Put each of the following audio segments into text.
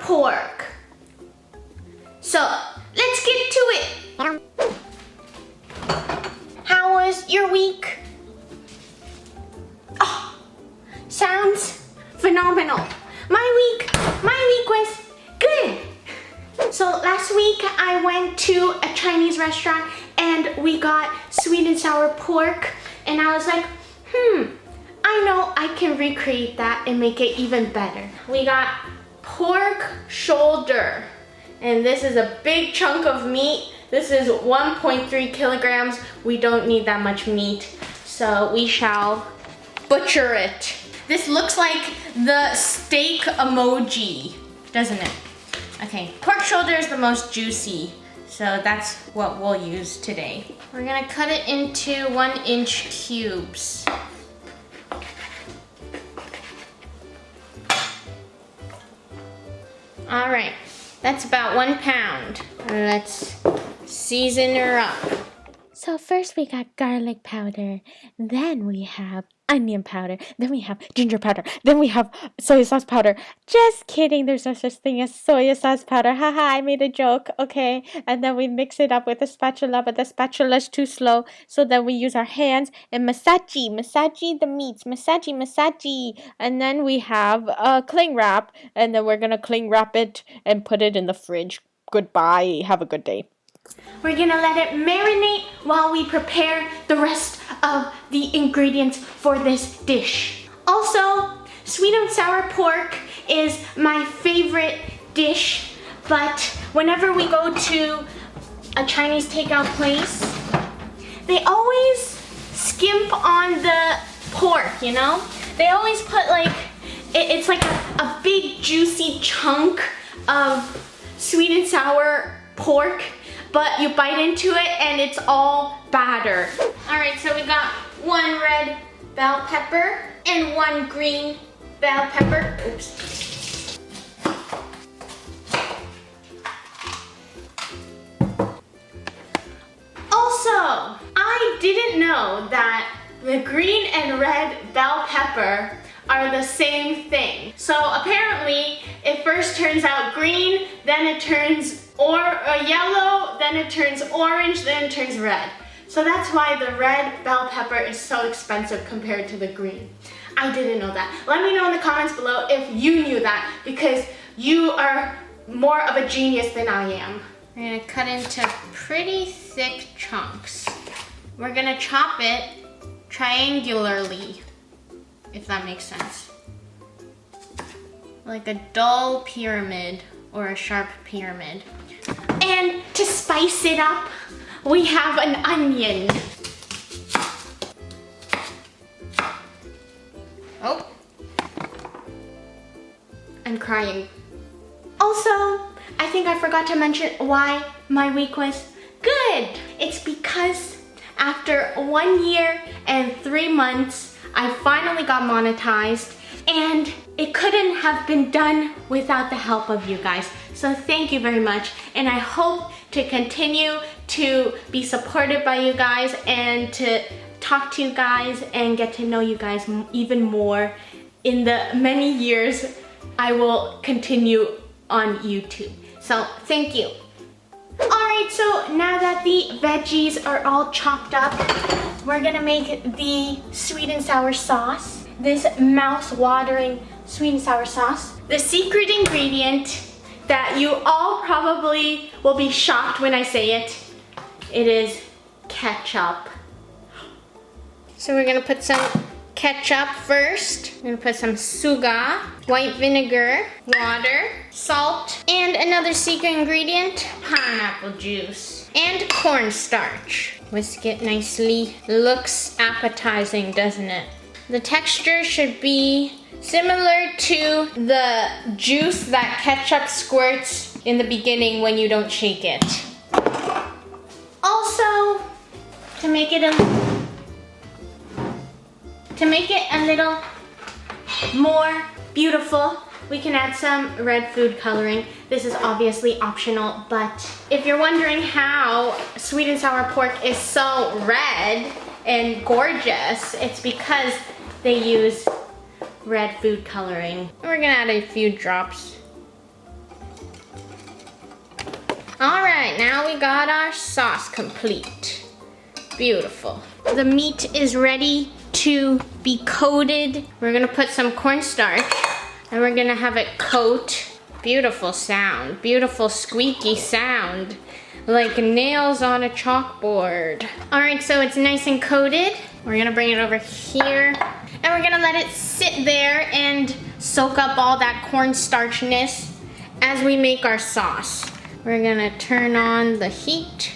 pork. So let's get to it. How was your week? Oh, sounds phenomenal. My week was good. So last week I went to a Chinese restaurant and we got sweet and sour pork, and I was like, I know I can recreate that and make it even better. We got pork shoulder, and this is a big chunk of meat. This is 1.3 kilograms. We don't need that much meat, so we shall butcher it. This looks like the steak emoji, doesn't it? Okay, pork shoulder is the most juicy, so that's what we'll use today. We're gonna cut it into 1-inch cubes. All right, that's about 1 pound. Let's season her up. So first we got garlic powder, then we have onion powder, then we have ginger powder, then we have soy sauce powder. Just kidding, there's no such thing as soy sauce powder. Haha, I made a joke, okay? And then we mix it up with a spatula, but the spatula's too slow, so then we use our hands and massage the meats, massage. And then we have a cling wrap, and then we're gonna cling wrap it and put it in the fridge. Goodbye, have a good day. We're gonna let it marinate while we prepare the rest of the ingredients for this dish. Also, sweet and sour pork is my favorite dish, but whenever we go to a Chinese takeout place, they always skimp on the pork, you know? They always put like, it's like a big juicy chunk of sweet and sour pork, but you bite into it and it's all batter. All right, so we got 1 red bell pepper and 1 green bell pepper. Oops. Also, I didn't know that the green and red bell pepper are the same thing. So apparently it first turns out green, then it turns yellow, then it turns orange, then it turns red. So that's why the red bell pepper is so expensive compared to the green. I didn't know that. Let me know in the comments below if you knew that, because you are more of a genius than I am. We're gonna cut into pretty thick chunks. We're gonna chop it triangularly, if that makes sense. Like a dull pyramid or a sharp pyramid. And to spice it up, we have an onion. Oh, I'm crying. Also, I think I forgot to mention why my week was good. It's because after 1 year and 3 months, I finally got monetized, and it couldn't have been done without the help of you guys. So thank you very much, and I hope to continue to be supported by you guys and to talk to you guys and get to know you guys even more in the many years I will continue on YouTube. So thank you. Alright, so now that the veggies are all chopped up, we're gonna make the sweet and sour sauce. This mouth-watering sweet and sour sauce. The secret ingredient that you all probably will be shocked when I say it, it is ketchup. So we're gonna put some ketchup first. We're gonna put some sugar, white vinegar, water, salt, and another secret ingredient, pineapple juice, and cornstarch. Whisk it nicely. Looks appetizing, doesn't it? The texture should be similar to the juice that ketchup squirts in the beginning when you don't shake it. Also, to make it a little more beautiful, we can add some red food coloring. This is obviously optional, but if you're wondering how sweet and sour pork is so red and gorgeous, it's because they use red food coloring. We're gonna add a few drops. All right, now we got our sauce complete. Beautiful. The meat is ready to be coated. We're gonna put some cornstarch and we're gonna have it coat. Beautiful sound, beautiful squeaky sound, like nails on a chalkboard. All right, so it's nice and coated. We're gonna bring it over here and we're gonna let it sit there and soak up all that cornstarchness as we make our sauce. We're gonna turn on the heat.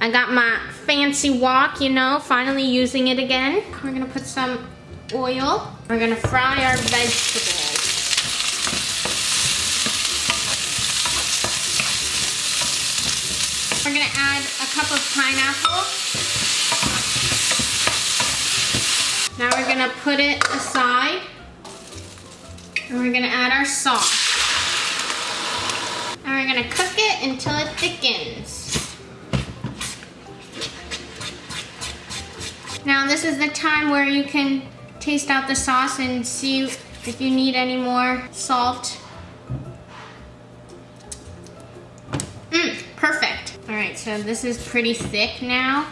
I got my fancy wok, you know, finally using it again. We're gonna put some oil. We're gonna fry our vegetables. We're gonna add a cup of pineapple. Now we're gonna put it aside. And we're gonna add our sauce. And we're gonna cook it until it thickens. Now this is the time where you can taste out the sauce and see if you need any more salt. Perfect. All right, so this is pretty thick now.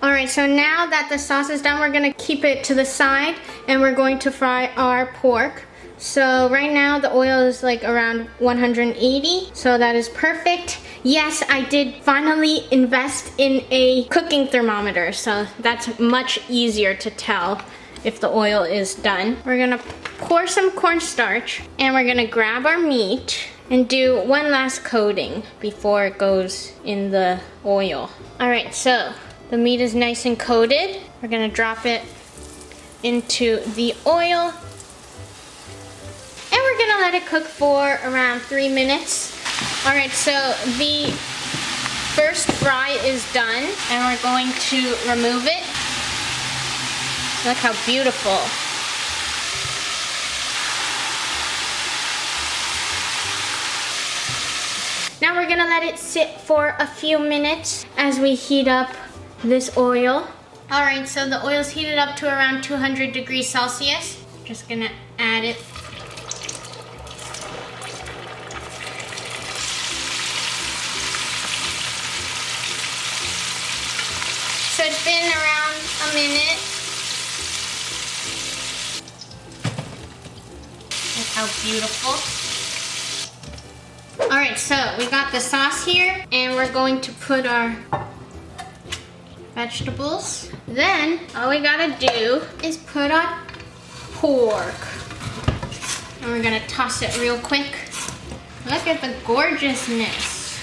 All right, so now that the sauce is done, we're gonna keep it to the side and we're going to fry our pork. So right now the oil is like around 180, so that is perfect. Yes, I did finally invest in a cooking thermometer, so that's much easier to tell if the oil is done. We're gonna pour some cornstarch and we're gonna grab our meat and do one last coating before it goes in the oil. All right, so the meat is nice and coated. We're gonna drop it into the oil and we're gonna let it cook for around 3 minutes. All right, so the first fry is done and we're going to remove it. Look how beautiful. Now we're gonna let it sit for a few minutes as we heat up this oil. All right, so the oil's heated up to around 200 degrees Celsius. Just gonna add it. So it's been around a minute. Look how beautiful. All right, so we got the sauce here and we're going to put our vegetables. Then all we gotta do is put our pork. And we're gonna toss it real quick. Look at the gorgeousness.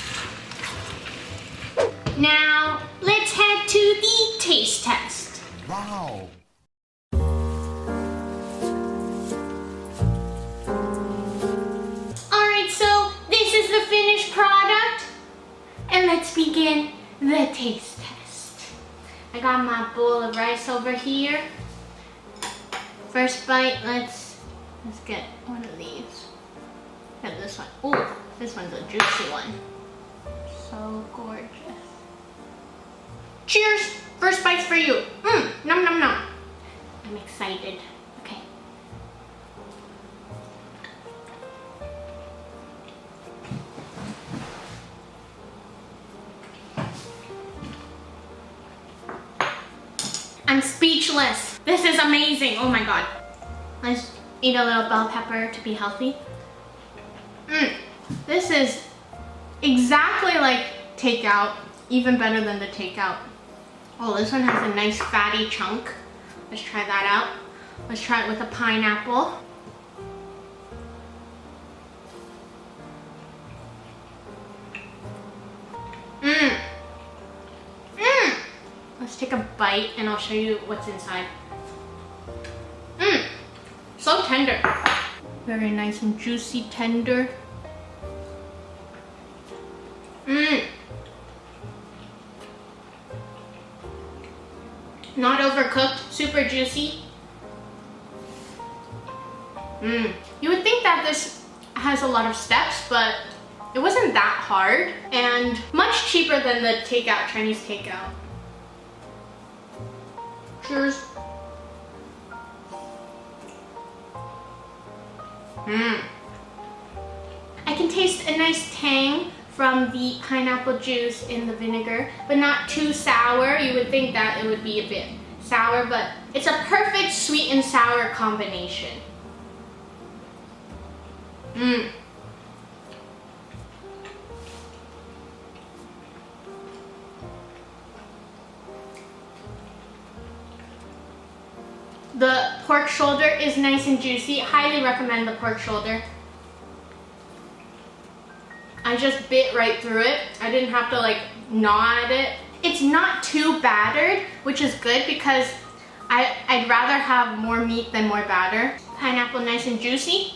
Now, let's head to the taste test. Wow. Finished product, and let's begin the taste test. I got my bowl of rice over here. First bite, let's get one of these. Get this one. Ooh, this one's a juicy one. So gorgeous. Cheers! First bite's for you. Nom nom nom. I'm excited. Okay. I'm speechless. This is amazing. Oh my god. Let's eat a little bell pepper to be healthy. This is exactly like takeout, even better than the takeout. Oh, this one has a nice fatty chunk. Let's try that out. Let's try it with a pineapple. Let's take a bite and I'll show you what's inside. So tender. Very nice and juicy, tender. Not overcooked, super juicy. You would think that this has a lot of steps, but it wasn't that hard and much cheaper than the takeout, Chinese takeout. Cheers. I can taste a nice tang from the pineapple juice in the vinegar, but not too sour. You would think that it would be a bit sour, but it's a perfect sweet and sour combination. The pork shoulder is nice and juicy. Highly recommend the pork shoulder. I just bit right through it. I didn't have to like gnaw at it. It's not too battered, which is good because I'd rather have more meat than more batter. Pineapple nice and juicy.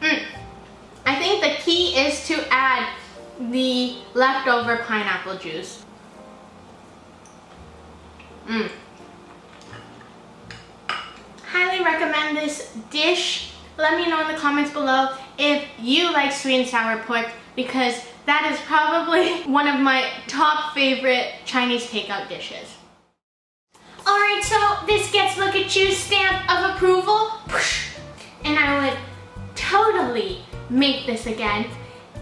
I think the key is to add the leftover pineapple juice. Highly recommend this dish. Let me know in the comments below if you like sweet and sour pork, because that is probably one of my top favorite Chinese takeout dishes. Alright, so this gets LookCatchu's stamp of approval, and I would totally make this again.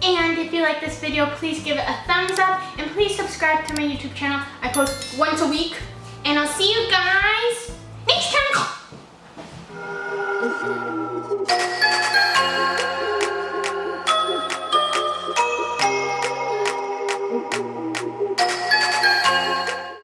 And if you like this video, please give it a thumbs up, and please subscribe to my YouTube channel. I post once a week, and I'll see you guys next time.